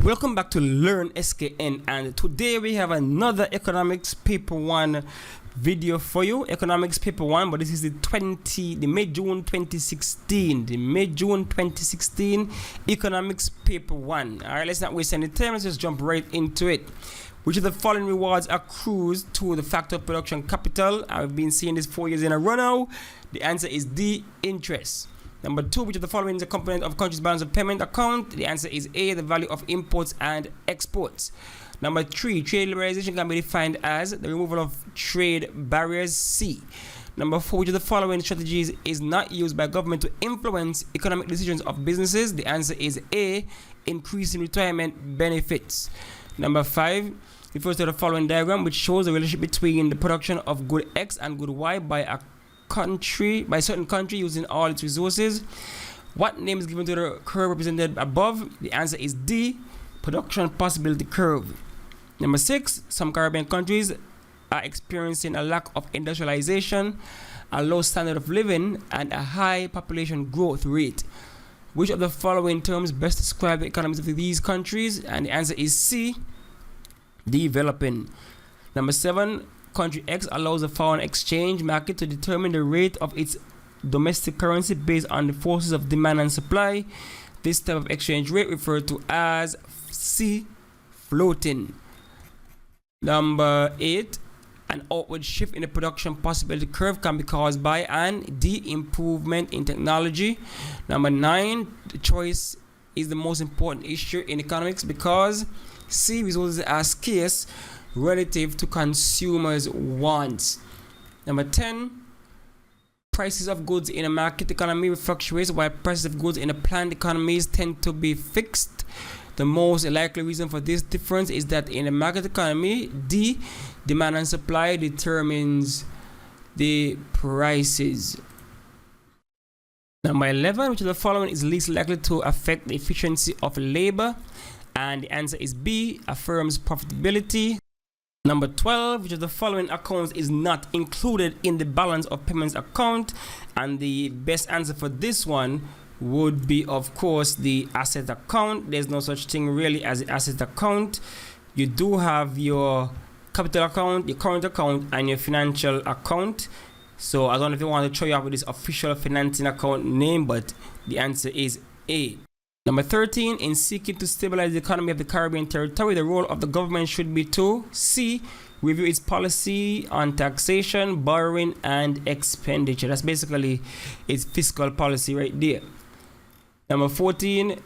Welcome back to Learn SKN, and today we have another economics paper 1 video for you. Economics paper 1, but this is the May-June 2016 economics paper 1. All right, let's not waste any time. Let's just jump right into it. Which of the following rewards accrues to the factor of production capital? I've been seeing this 4 years in a row now. The answer is D, interest. Number 2, which of the following is a component of country's balance of payment account? The answer is A, the value of imports and exports. Number 3, trade liberalization can be defined as the removal of trade barriers. C. Number 4, which of the following strategies is not used by government to influence economic decisions of businesses? The answer is A, increasing retirement benefits. Number 5, refers to the following diagram, which shows the relationship between the production of good X and good Y by a certain country using all its resources. What name is given to the curve represented above? The answer is D, production possibility curve. Number 6, some Caribbean countries are experiencing a lack of industrialization, a low standard of living, and a high population growth rate. Which of the following terms best describe the economies of these countries? And the answer is C, developing. Number 7, country X allows the foreign exchange market to determine the rate of its domestic currency based on the forces of demand and supply. This type of exchange rate referred to as C, floating. Number 8, an outward shift in the production possibility curve can be caused by an D, improvement in technology. Number 9, the choice is the most important issue in economics because C, resources are scarce relative to consumers' wants. Number 10, prices of goods in a market economy fluctuates while prices of goods in a planned economies tend to be fixed. The most likely reason for this difference is that in a market economy, D, demand and supply determines the prices. Number 11, which of the following is least likely to affect the efficiency of labor? And the answer is B, a firm's profitability. Number 12, which of the following accounts is not included in the balance of payments account? And the best answer for this one would be, of course, the asset account. There's no such thing really as the asset account. You do have your capital account, your current account, and your financial account. So I don't know if you want to show you up with this official financing account name, but the answer is A. Number 13, in seeking to stabilize the economy of the Caribbean territory, the role of the government should be to C, review its policy on taxation, borrowing, and expenditure. That's basically its fiscal policy right there. Number 14,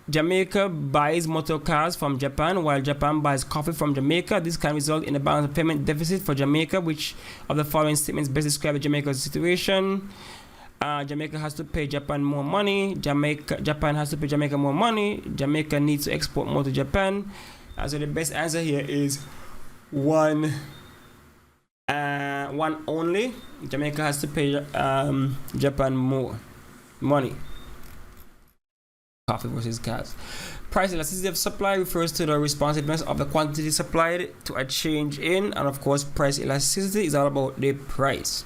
Jamaica buys motor cars from Japan while Japan buys coffee from Jamaica. This can result in a balance of payment deficit for Jamaica. Which of the following statements best describe Jamaica's situation? Jamaica has to pay Japan more money. Japan has to pay Jamaica more money. Jamaica needs to export more to Japan. So the best answer here is one only. Jamaica has to pay Japan more money. Coffee versus cars. Price elasticity of supply refers to the responsiveness of the quantity supplied to a change in, and of course, price elasticity is all about the price.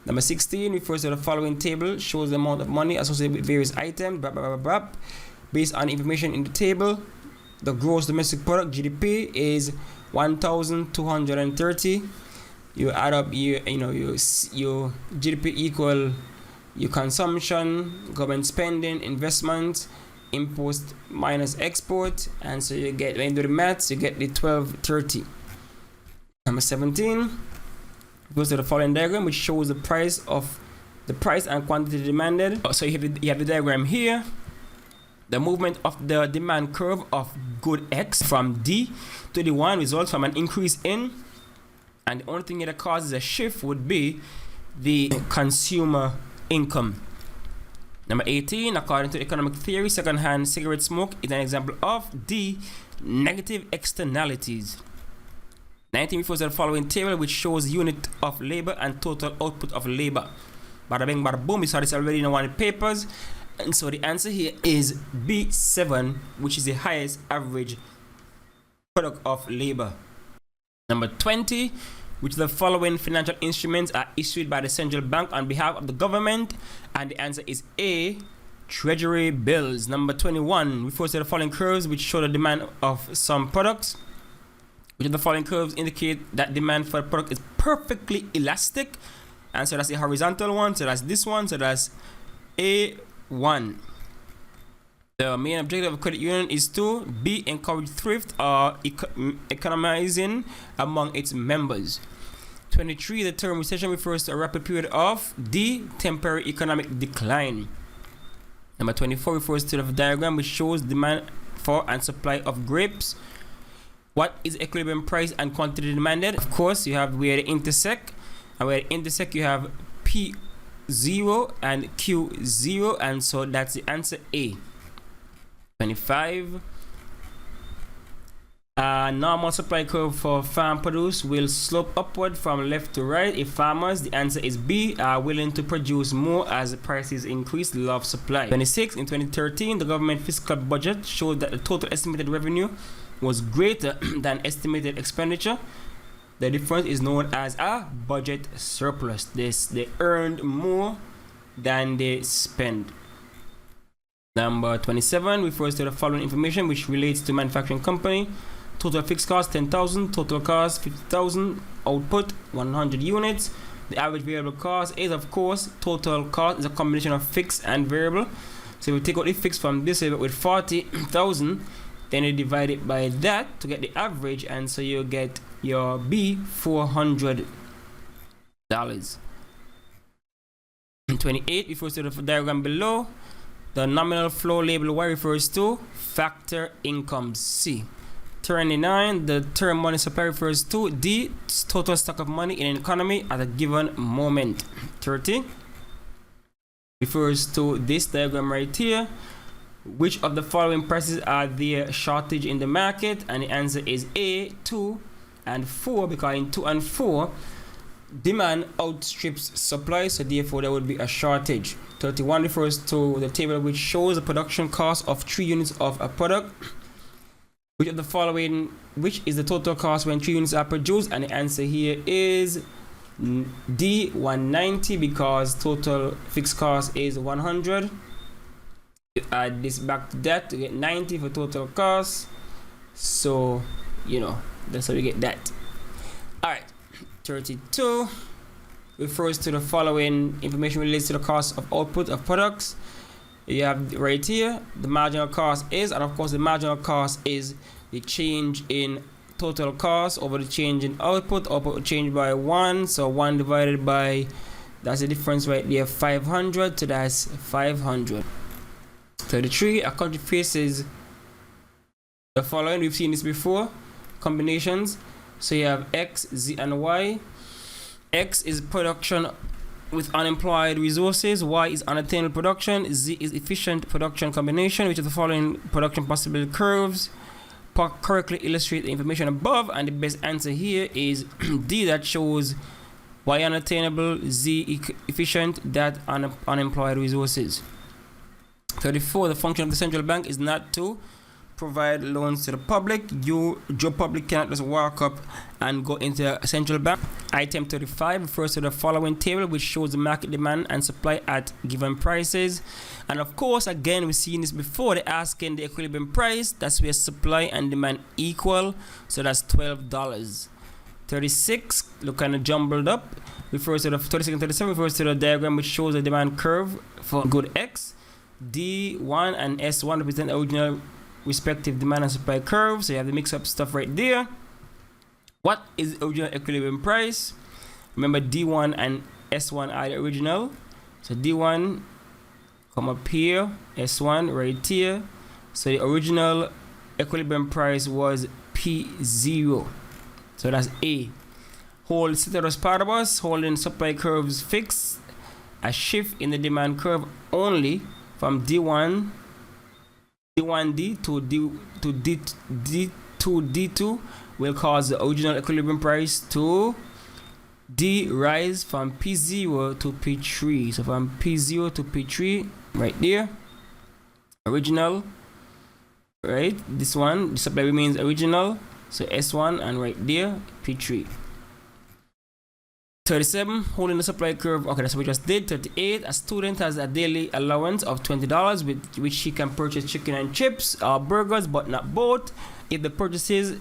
Number 16 refers to the following table, shows the amount of money associated with various items, based on information in the table. The gross domestic product, GDP, is 1,230. You add up your GDP equal your consumption, government spending, investment, import minus export, and so you get, when you do the maths, you get the 1230. Number 17 goes to the following diagram, which shows the price and quantity demanded. So you have the diagram here. The movement of the demand curve of good X from D to the 1 results from an increase in, and the only thing that causes a shift would be the consumer income. Number 18, according to economic theory, second-hand cigarette smoke is an example of D, negative externalities. 19 refers to the following table, which shows unit of labor and total output of labor. Bada bing, bada boom. We saw this already in one of the papers. And so the answer here is B7, which is the highest average product of labor. Number 20, which the following financial instruments are issued by the central bank on behalf of the government? And the answer is A, Treasury bills. Number 21 refers to the following curves which show the demand of some products. Which of the following curves indicate that demand for a product is perfectly elastic? And so that's the horizontal one, so that's this one, so that's A1. The main objective of credit union is to B. Encourage thrift or economizing among its members. 23. The term recession refers to a rapid period of D. Temporary economic decline. Number 24 refers to the diagram which shows demand for and supply of grapes. What is equilibrium price and quantity demanded? Of course, you have where they intersect, and where they intersect you have P0 and Q0, and so that's the answer A. 25. A normal supply curve for farm produce will slope upward from left to right if farmers, the answer is B, are willing to produce more as the prices increase the law of supply. 26. In 2013, the government fiscal budget showed that the total estimated revenue was greater than estimated expenditure. The difference is known as a budget surplus. They earned more than they spent. Number 27 refers to the following information which relates to manufacturing company. Total fixed cost 10,000, total cost 50,000, output 100 units. The average variable cost is, of course, total cost is a combination of fixed and variable. So we take out the fixed from this with 40,000, then you divide it by that to get the average, and so you get your B, $400. 28 refers to the diagram below. The nominal flow label Y refers to factor income C. 29, the term money supply refers to D, total stock of money in an economy at a given moment. 30 refers to this diagram right here. Which of the following prices are there shortage in the market? And the answer is A, 2 and 4, because in 2 and 4 demand outstrips supply, so therefore there would be a shortage. 31 refers to the table which shows the production cost of 3 units of a product. Which of the following, which is the total cost when 3 units are produced? And the answer here is D, 190, because total fixed cost is 100. You add this back to that to get 90 for total cost. So, that's how we get that. Alright, 32 refers to the following information relates to the cost of output of products. You have right here the marginal cost is, and of course the marginal cost is the change in total cost over the change in output. Output will change by 1, so 1 divided by, that's the difference right there, 500, so that's 500. 33, a country faces the following. We've seen this before, combinations. So you have X, Z, and Y. X is production with unemployed resources, Y is unattainable production, Z is efficient production combination. Which of the following production possibility curves correctly illustrate the information above? And the best answer here is D, that shows Y unattainable, Z efficient, that unemployed resources. 34, the function of the central bank is not to provide loans to the public. Joe Public cannot just walk up and go into a central bank. Item 35 refers to the following table which shows the market demand and supply at given prices. And of course, again, we've seen this before. They're asking the equilibrium price. That's where supply and demand equal. So that's $12. 36, look kind of jumbled up, refers to the 36 and 37 refers to the diagram which shows the demand curve for good X. D1 and S1 represent the original respective demand and supply curve. So you have the mix up stuff right there. What is the original equilibrium price? Remember, D1 and S1 are the original. So D1 come up here, S1 right here. So the original equilibrium price was P0. So that's A. Hold ceteris paribus, holding supply curves fixed. A shift in the demand curve only from D1D to D2 will cause the original equilibrium price to D rise from P0 to P3. So from P0 to P3, right there, original, right? This one, the supply remains original. So S1 and right there, P3. 37, holding the supply curve. Okay, that's what we just did. 38, a student has a daily allowance of $20 with which he can purchase chicken and chips or burgers, but not both. If he purchases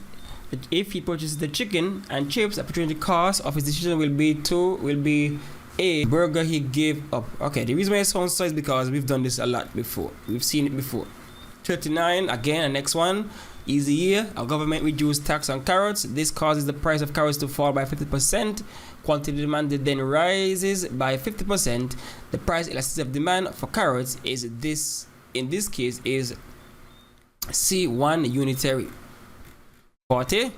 the chicken and chips, the opportunity cost of his decision will be a burger he gave up. Okay, the reason why it sounds so is because we've done this a lot before. We've seen it before. 39, again, the next one. Easy here. Our government reduced tax on carrots. This causes the price of carrots to fall by 50%. Quantity demanded then rises by 50%. The price elasticity of demand for carrots is this, in this case, is C1 unitary. 40.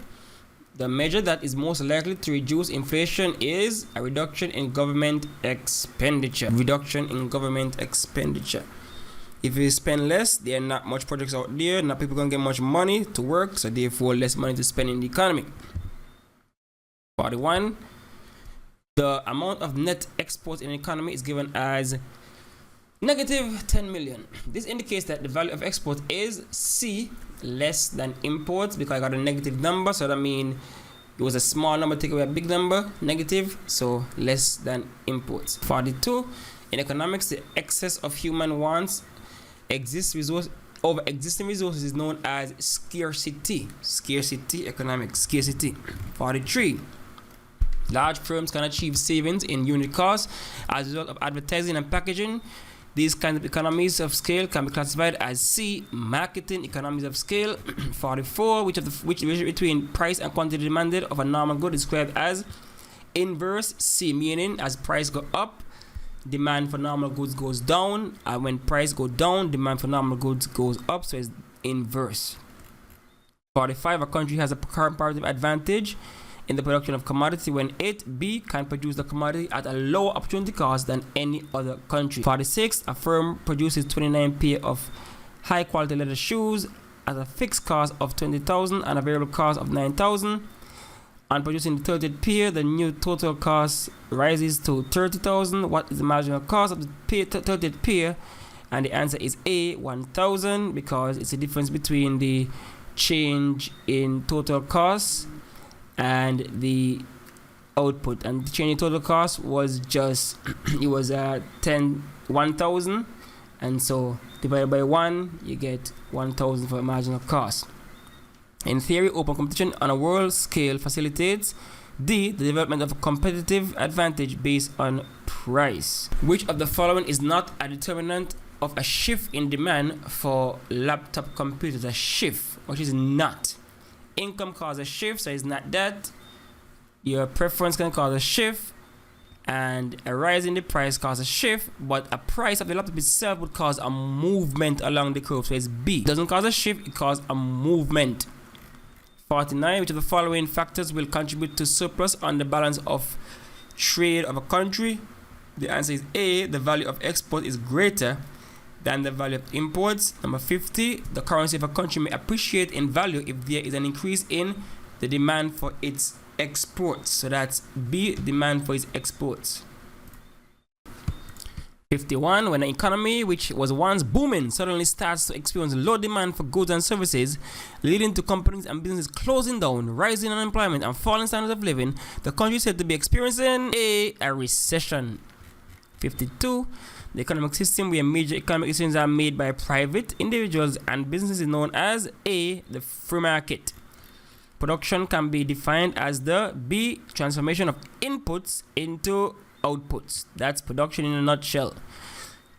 The measure that is most likely to reduce inflation is a reduction in government expenditure. Reduction in government expenditure. If you spend less, there are not much projects out there, not people gonna get much money to work, so therefore less money to spend in the economy. 41. The amount of net exports in the economy is given as negative 10 million. This indicates that the value of export is C, less than imports, because I got a negative number, so that means it was a small number, take away a big number, negative, so less than imports. 42. In economics, the excess of human wants over existing resources is known as scarcity. Scarcity economics, scarcity. 43. Large firms can achieve savings in unit costs as a result of advertising and packaging. These kinds of economies of scale can be classified as C, marketing economies of scale. 44, which between price and quantity demanded of a normal good is described as inverse C, meaning as price go up, demand for normal goods goes down, and when price go down, demand for normal goods goes up, so it's inverse. 45, a country has a comparative advantage in the production of commodity when it, B, can produce the commodity at a lower opportunity cost than any other country. 46, a firm produces 29 pair of high quality leather shoes at a fixed cost of 20,000 and a variable cost of 9,000. On producing the 30th pair, the new total cost rises to 30,000. What is the marginal cost of the 30th pair? And the answer is A, 1,000, because it's the difference between the change in total cost and the output. And the change in total cost was just, it was 1,000. And so divided by 1, you get 1,000 for the marginal cost. In theory, open competition on a world scale facilitates D, the development of a competitive advantage based on price. Which of the following is not a determinant of a shift in demand for laptop computers? A shift, which is not. Income causes a shift, so it's not that. Your preference can cause a shift, and a rise in the price causes a shift, but a price of the laptop itself would cause a movement along the curve, so it's B. It doesn't cause a shift, it causes a movement. 49, which of the following factors will contribute to surplus on the balance of trade of a country? The answer is A, the value of export is greater than the value of imports. Number 50, the currency of a country may appreciate in value if there is an increase in the demand for its exports. So that's B, demand for its exports. 51, when an economy which was once booming suddenly starts to experience low demand for goods and services, leading to companies and businesses closing down, rising unemployment, and falling standards of living, the country is said to be experiencing a recession. 52, the economic system where major economic decisions are made by private individuals and businesses is known as A, the free market. Production can be defined as the B, transformation of inputs into outputs. That's production in a nutshell.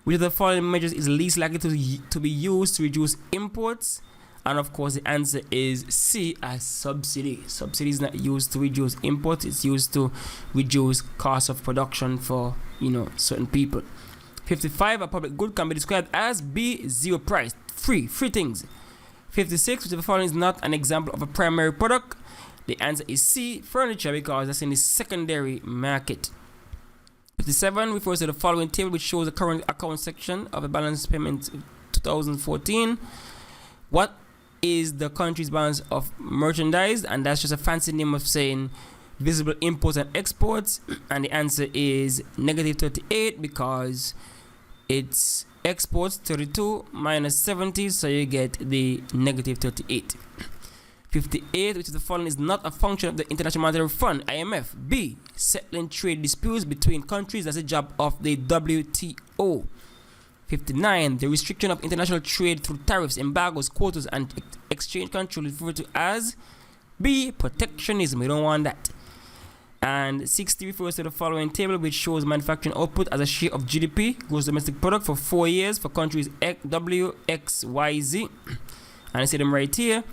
Which of the following measures is least likely to be used to reduce imports? And of course the answer is C, a subsidy. Subsidy is not used to reduce imports, it's used to reduce cost of production for certain people. 55, a public good can be described as B, zero price, free things. 56, which of the following is not an example of a primary product? The answer is C, furniture, because that's in the secondary market. 57 refers to the following table, which shows the current account section of a balance payment 2014. What is the country's balance of merchandise? And that's just a fancy name of saying visible imports and exports. And the answer is negative 38, because it's exports 32 minus 70, so you get the negative 38. 58, which is the following is not a function of the International Monetary Fund, IMF. B, settling trade disputes between countries. That's a job of the WTO. 59, the restriction of international trade through tariffs, embargoes, quotas, and exchange control is referred to as B, protectionism. We don't want that. And 60 refers to the following table, which shows manufacturing output as a share of GDP, gross domestic product, for 4 years for countries W, X, Y, Z. And I see them right here.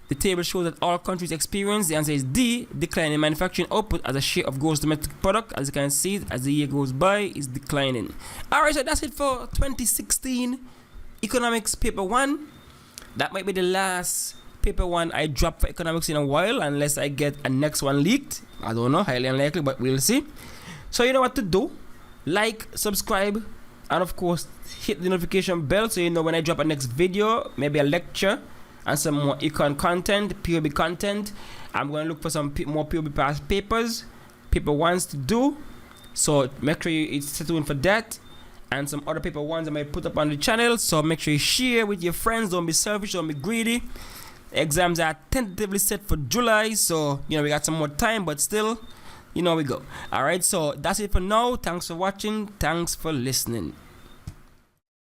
The table shows that all countries experience, the answer is D, decline in manufacturing output as a share of gross domestic product. As you can see, as the year goes by, is declining. Alright, so that's it for 2016 Economics Paper 1. That might be the last Paper 1 I drop for economics in a while, unless I get a next one leaked. I don't know, highly unlikely, but we'll see. So you know what to do. Like, subscribe, and of course, hit the notification bell so you know when I drop a next video, maybe a lecture, and some more econ content, POB content. I'm going to look for some more POB past papers, paper ones to do. So make sure you stay tuned for that. And some other paper ones I might put up on the channel. So make sure you share with your friends. Don't be selfish, don't be greedy. Exams are tentatively set for July. So, you know, we got some more time, but still, you know, we go. Alright, so that's it for now. Thanks for watching. Thanks for listening.